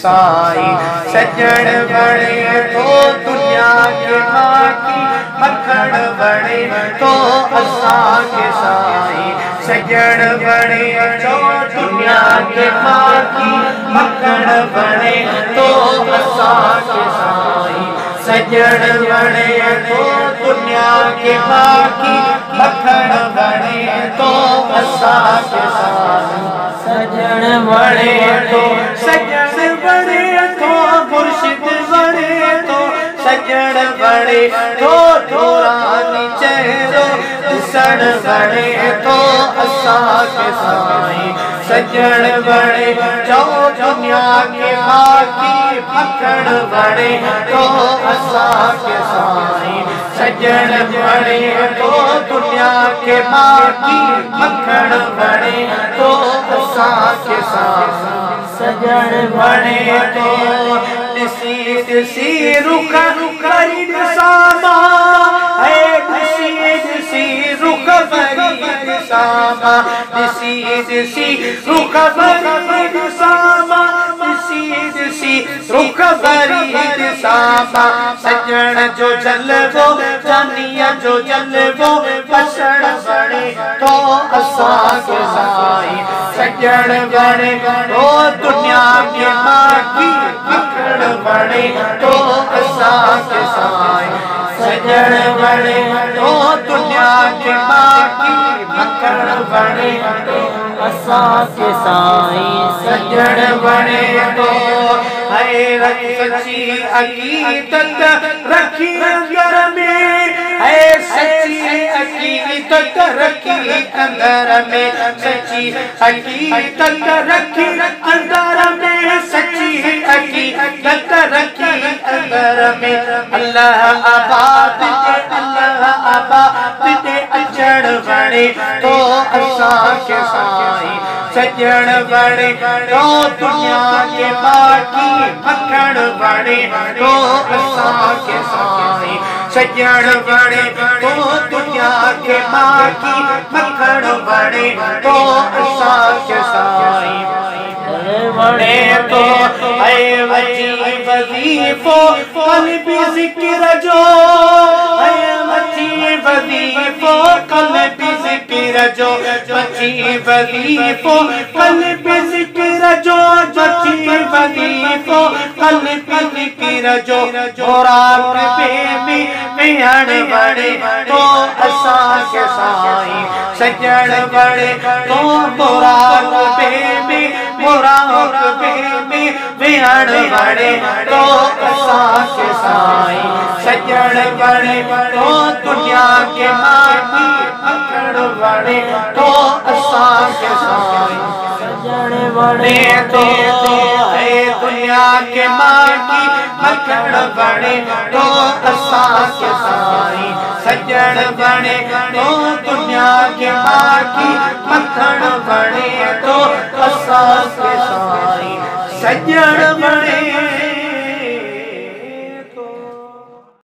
साईं सजण वणे तो दुनिया के बाकी मखण वणे तो असां के साईं सजण वणे तो दुनिया के बाकी मखण वणे तो असां के साईं सजण वणे तो दुनिया के बाकी मखण वणे तो असां के साईं सजण वणे तो सजण वणे तो मुर्शिद वणे तो सजण वणे तो नूरानी चेहरो ॾिसण वणे तो असां के साईं सजण वणे तो दुनिया के बाकी मखण वणे तो असां के साईं सजण वणे तो दुनिया के बाकी मखण वणे तो असां के साईं सजण वणे तो ॾिसी ॾिसी रुख करी ॾिसां ॾिसी रुख भरी ॾिसां ॾिसी ॾिसी रुख भरी ॾिसां ॾिसी रुख भरी ॾिसां सजण जो जलवो जानीअ जो जलवो बसण वणे तो असां के साईं सजण वणे तो दुनिया के बाकी मखण वणे तो असां के साईं सजण वणे तो दुनिया के बाकी मखण वणे तो असां के साईं सजण वणे तो है सच्ची अकीदत रखी अंदर में है सच्ची अकीदत रखी अंदर में सच्ची अकीदत रखी अंदर में सच्ची अकीदत रखी अंदर में अल्लाह आबाद दे अचण वणे तो असां के साईं सजण वणे तो दुनिया के बाकी मखण वणे तो असां के साईं सजण वणे तो दुनिया के बाकी मखण वणे तो असां के साईं वणे तो ऐ वजी वजीफो क़ल्बी ज़िक्र जो ऐ वजी वजीफो क़ल्बी ज़िक्र जो वजी वजीफो क़ल्बी ज़िक्र जो वजी वजीफो क़ल्बी ज़िक्र जो मुराद में विहण वणे तो असां के साईं सजण वणे तो मुराद में विहण वणे तो असां के साईं सजण वणे तो दुनिया के बाकी मखण वणे तो असां के साईं सजण वणे तो है दुनिया के बाकी मखण वणे तो असां के साईं सजण वणे तो दुनिया के बाकी मखण